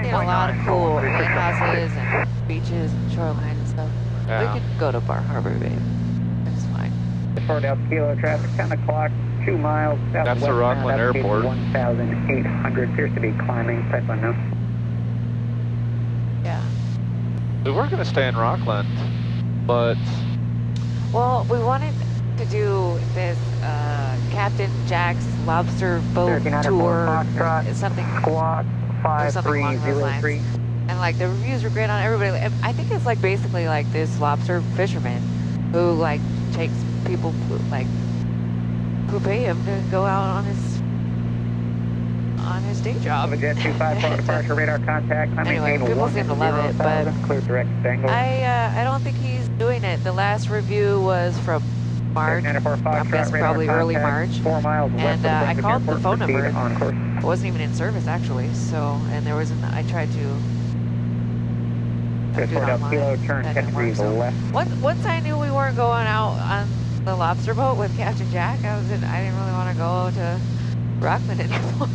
See a lot of cool lighthouses and beaches and shorelines and stuff. Yeah. We can go to Bar Harbor, babe. It's fine. 4 Delta Kilo traffic, 10 o'clock, 2 miles southwest. That's the Rockland Airport. 1,800, appears to be climbing, type unknown. Yeah. We were going to stay in Rockland, but Well, we wanted to do this Captain Jack's lobster boat tour. It's something. Squawk something along those 5303. lines. And like the reviews were great on everybody. I think it's like basically like this lobster fisherman who like takes people like who pay him to go out on his day job. Jet 25 for departure radar contact. Anyway, people seem to love it, but clear direct Bangor. I don't think he's doing it. The last review was from March. I'm guessing probably early March. 4 miles And I called the phone number. On course. It wasn't even in service actually. So and there wasn't. I tried to. Do it Kilo, turn online. 10 degrees left. Once I knew we weren't going out on the lobster boat with Captain Jack, I didn't really want to go to Rockland anymore.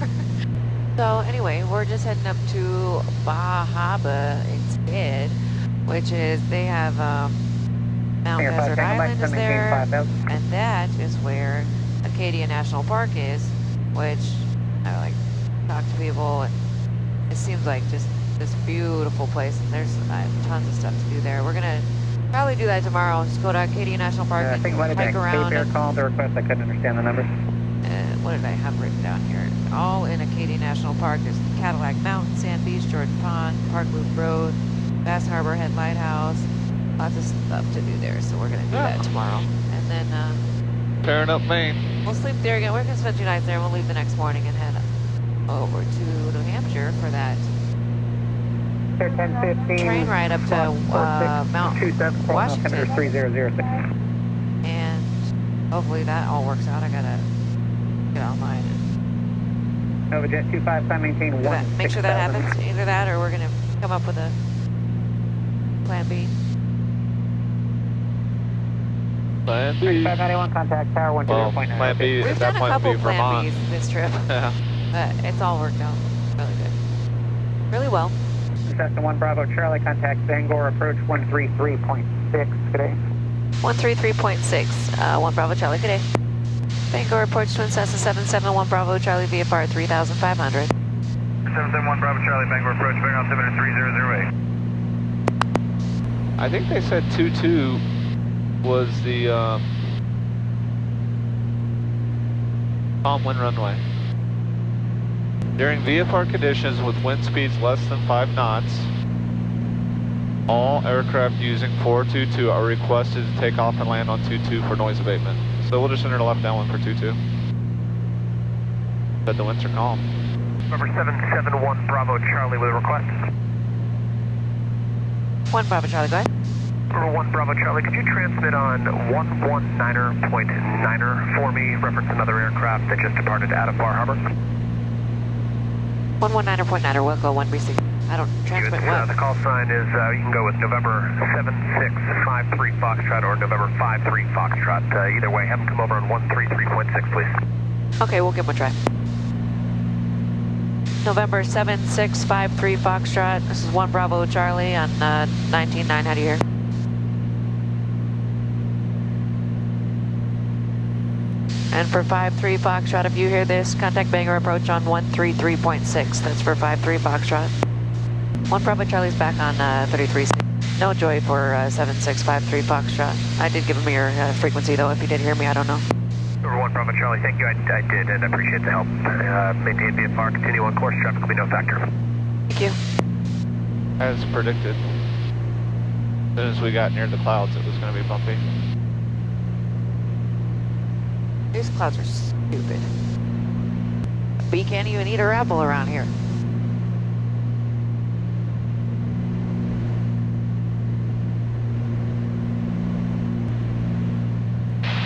So anyway, we're just heading up to Bar Harbor instead, which is they have Mount Desert Island is there, and that is where Acadia National Park is, which I like talk to people, and it seems like just this beautiful place, and there's tons of stuff to do there. We're gonna probably do that tomorrow. Just go to Acadia National Park and hike around. I called the request. I couldn't understand the number. What did I have written down here? All in Acadia National Park. There's Cadillac Mountain, Sand Beach, Jordan Pond, Park Loop Road, Bass Harbor Head Lighthouse. Lots of stuff to do there, so we're gonna do that tomorrow. And then tearing up Maine. we'll sleep there again. We're gonna spend 2 nights there, and we'll leave the next morning and head over to New Hampshire for that 1015. train ride up to Mount Washington. 3006. And hopefully that all works out. I gotta get online and Nova Jet 25, time maintain do that. 1. Make sure that happens. Either that or we're gonna come up with a plan B. Plan B. 591, contact tower 10.9. Plan B We've at that done a point would couple be plan Vermont. Bs this trip, Yeah. but it's all worked out really good. Really well. Cessna 1 Bravo Charlie, contact Bangor, approach 133.6 today. 133.6, 1 Bravo Charlie, good day. Bangor approach Twin Cessna 771 Bravo Charlie VFR 3500. 771 Bravo Charlie, Bangor approach, Bangor 73008. I think they said 22 was the calm wind runway. During VFR conditions with wind speeds less than 5 knots, all aircraft using 422 are requested to take off and land on 22 for noise abatement. So we'll just enter the left downwind for 22. But the winds are calm. Number 771 Bravo Charlie with a request. 1 Bravo Charlie, go ahead. Number 1 Bravo Charlie, could you transmit on 119.9er for me, reference another aircraft that just departed out of Bar Harbor? 119.9er, we'll go 1 BC. I don't transmit what? The call sign is, you can go with November 7653 Foxtrot or November 53 Foxtrot. Either way, have them come over on 133.6, please. Okay, we'll give them a try. November 7653 Foxtrot, this is 1 Bravo Charlie on 19.9, how do you hear? And for 53 Foxtrot, if you hear this, contact Bangor approach on 133.6. That's for 53 Foxtrot. 1 Bravo Charlie's back on 33. No joy for 7653 Foxtrot. I did give him your frequency though. If you did hear me, I don't know. Number 1 Bravo Charlie, thank you. I did, and I appreciate the help. Maintain VFR, continue on course. Traffic will be no factor. Thank you. As predicted. As soon as we got near the clouds, it was going to be bumpy. These clouds are stupid. A bee can't even eat her apple around here.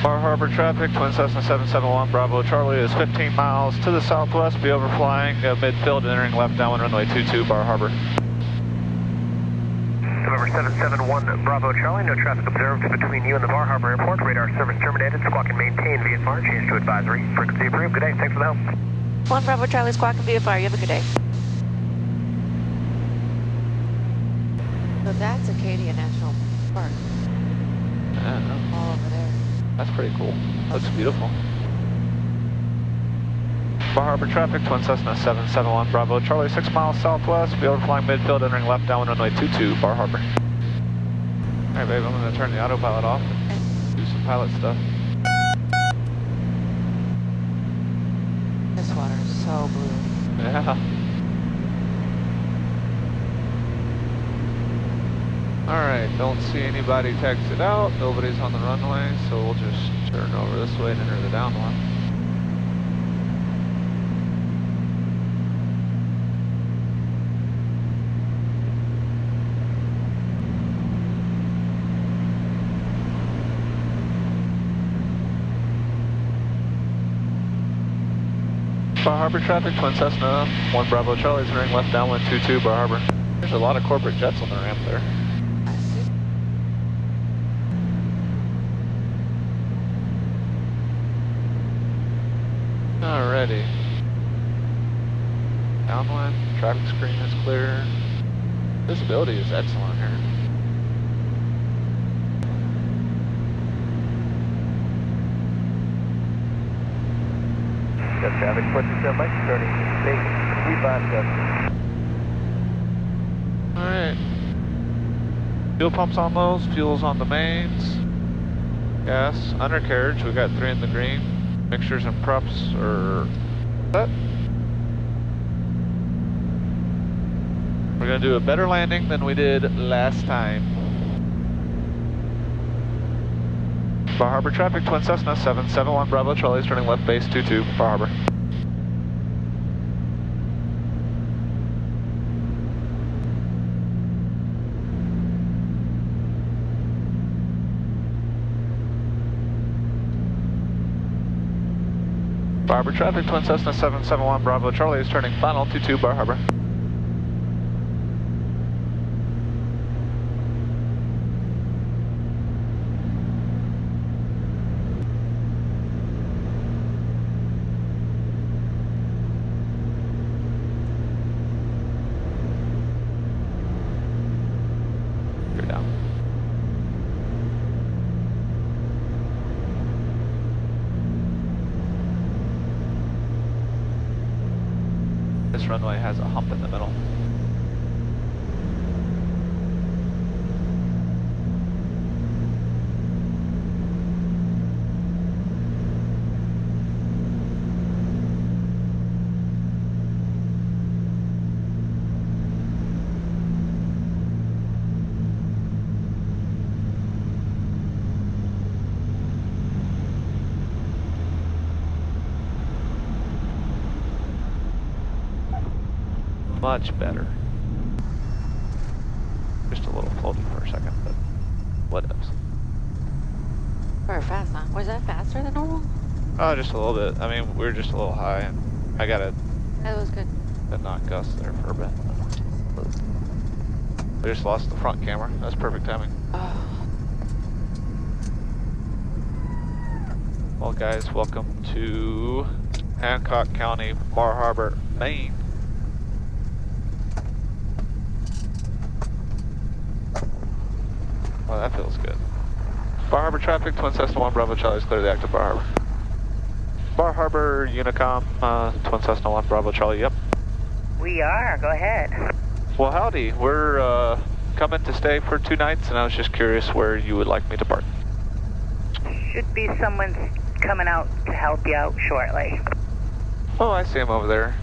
Bar Harbor traffic, Twin Cessna 771 Bravo Charlie is 15 miles to the southwest, be overflying midfield, entering left downwind runway 22 Bar Harbor. November 771 Bravo Charlie, no traffic observed between you and the Bar Harbor Airport. Radar service terminated, squawk and maintain VFR, change to advisory. Frequency approved, good day, thanks for the help. 1 Bravo Charlie, squawk and VFR, you have a good day. So that's Acadia National Park, Yeah, all over there. that's pretty cool. Looks beautiful. Bar Harbor traffic, Twin Cessna 771 Bravo Charlie, 6 miles southwest, be overflying midfield, entering left downwind runway 22, Bar Harbor. Alright babe, I'm going to turn the autopilot off and do some pilot stuff. This water is so blue. Yeah. Alright, don't see anybody texted out, nobody's on the runway, so we'll just turn over this way and enter the downwind. Bar Harbor traffic, Twin Cessna 1 Bravo Charlie, entering left downwind 22 Bar Harbor. There's a lot of corporate jets on the ramp there. I see. Alrighty. Downwind, traffic screen is clear. Visibility is excellent here. Got traffic, pushing 7 mics, turning state 357. Alright. Fuel pumps on lows, fuel's on the mains. Gas, undercarriage, we got 3 in the green. Mixtures and props are set. We're gonna do a better landing than we did last time. Bar Harbor traffic, Twin Cessna 771 Bravo Charlie, turning left base 22, Bar Harbor. Bar Harbor traffic, Twin Cessna 771 Bravo Charlie is turning final 22 Bar Harbor. You're down. This runway has a hump in the middle. Much better. Just a little floaty for a second, but what else? Very fast, huh? Was that faster than normal? Oh, just a little bit. I mean, we were just a little high, and I got That was good. to knock Gus there for a bit. We just lost the front camera. That's perfect timing. Oh, Well, guys, welcome to Hancock County, Bar Harbor, Maine. Well, that feels good. Bar Harbor traffic, Twin Cessna 1 Bravo Charlie is clear the active Bar Harbor. Bar Harbor, Unicom, Twin Cessna 1 Bravo Charlie, yep. We are. Go ahead. Well, howdy. We're coming to stay for 2 nights, and I was just curious where you would like me to park. Should be someone coming out to help you out shortly. Oh, I see him over there.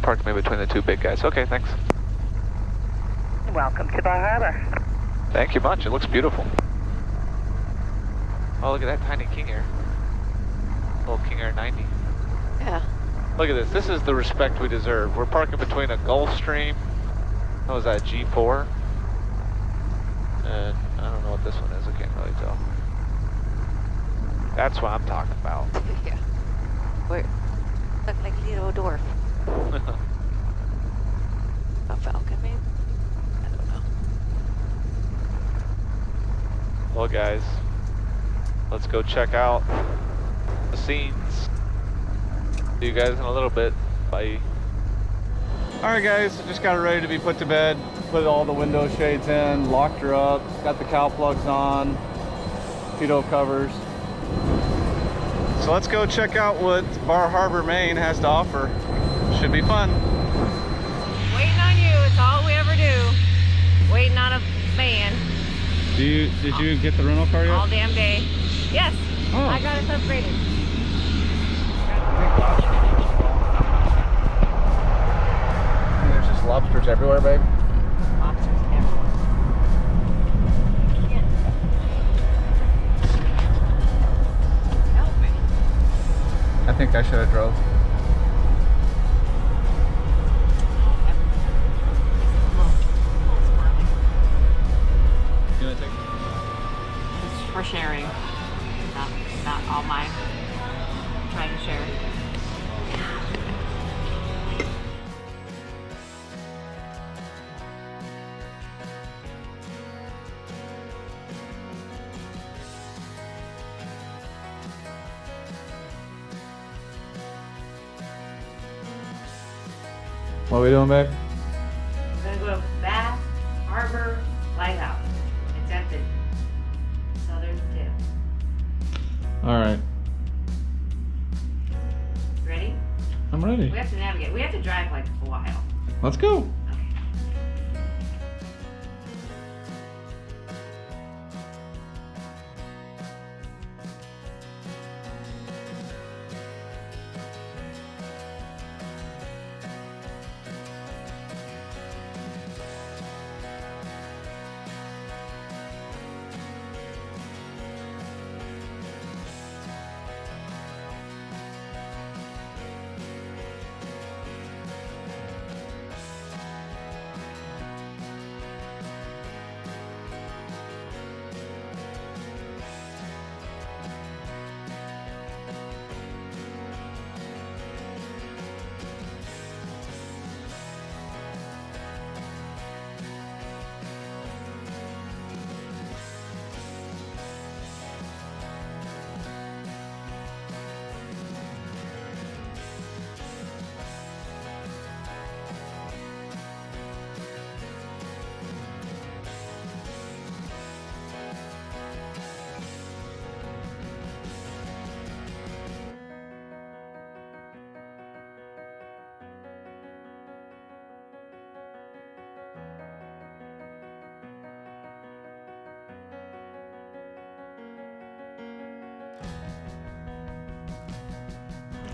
Parked me between the 2 big guys. Okay, thanks. Welcome to Bar Harbor. Thank you much. It looks beautiful. Oh, look at that tiny King Air. Little King Air 90. yeah. Look at this. This is the respect we deserve. We're parking between a Gulfstream. What was that, G4? And I don't know what this one is. I can't really tell. That's what I'm talking about. Yeah. We're look like little dwarf. A falcon, maybe? I don't know. Well, guys, let's go check out the scenes. See you guys in a little bit. Bye. All right, guys, I just got it ready to be put to bed. put all the window shades in, locked her up, got the cow plugs on, pitot covers. So let's go check out what Bar Harbor, Maine has to offer. Should be fun. Waiting on you, it's all we ever do. Waiting on a van. Did you get the rental car yet? All damn day. Yes, Oh. I got it upgraded. There's just lobsters everywhere, babe. Lobsters everywhere. Yeah. Help me. I think I should have drove. You wanna take It's for sharing, not all mine. Trying to share. What are we doing, babe? We're gonna go to Bass Harbor Lighthouse. It's at the southern tip. All right, Ready? I'm ready. We have to navigate. We have to drive like a while. Let's go.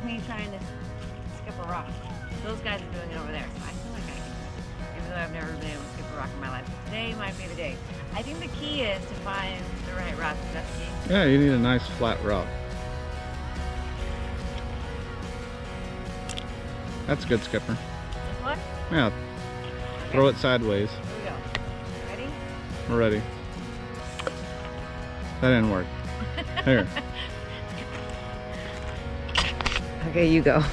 Me trying to skip a rock. Those guys are doing it over there, so I feel like I can, even though I've never been able to skip a rock in my life. Today might be the day. I think the key is to find the right rock. Is that the key? Yeah, you need a nice flat rock. That's good, Skipper. This one? Yeah, Okay. throw it sideways. Here we go. Ready? We're ready. That didn't work. Here. Okay, you go.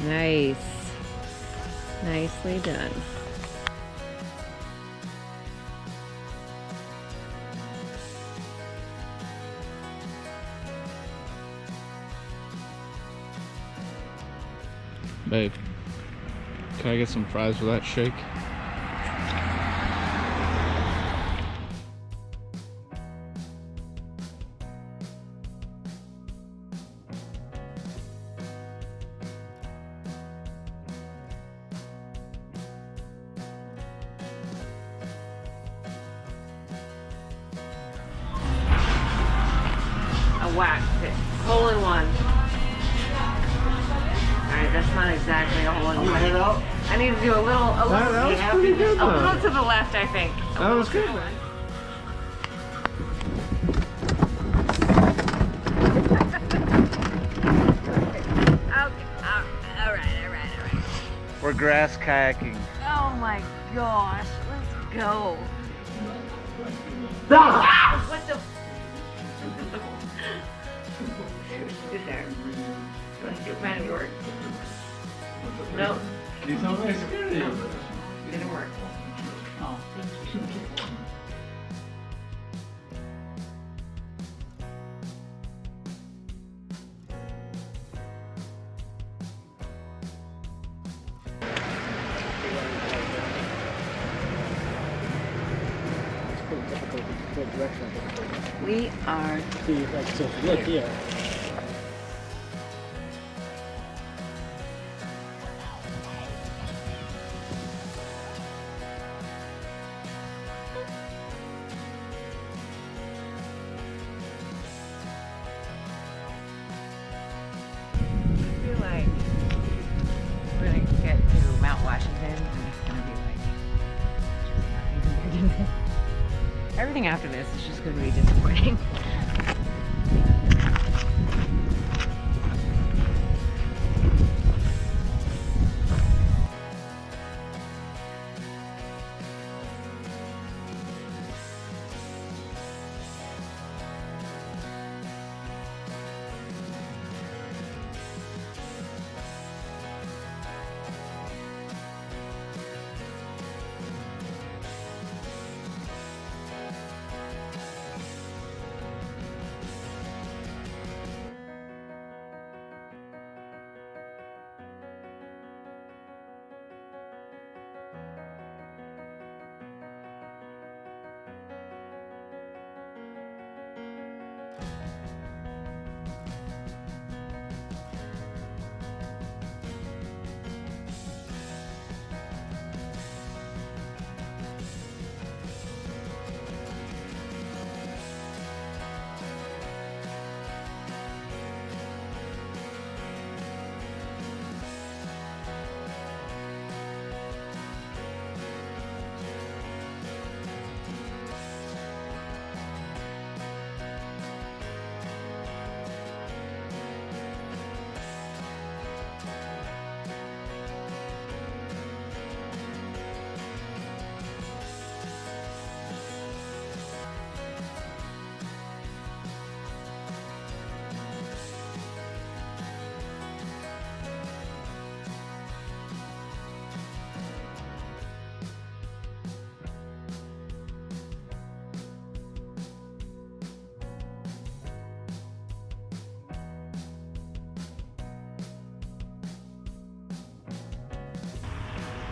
Nice. Nicely done. Babe, can I get some fries with that shake? A whack. Hole in one. Alright, that's not exactly a hole in one. head out. I need to do a little That was pretty good, a little though. to the left, I think. That was good. Alright. We're grass kayaking. Oh my gosh, let's go. What the? Get there. It might have worked. Nope. You told me I scared you. Didn't work. Oh. direction. We are. See, like, so if you look here. I feel like we're gonna get to Mount Washington and it's gonna be like just nothing compared to this. Everything after this is just gonna be disappointing.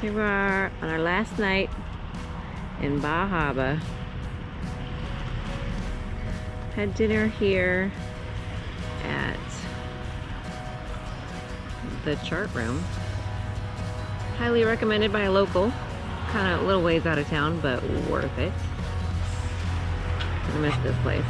Here we are on our last night in Bar Harbor. Had dinner here at the Chart Room. Highly recommended by a local. Kind of a little ways out of town, but worth it. I miss this place.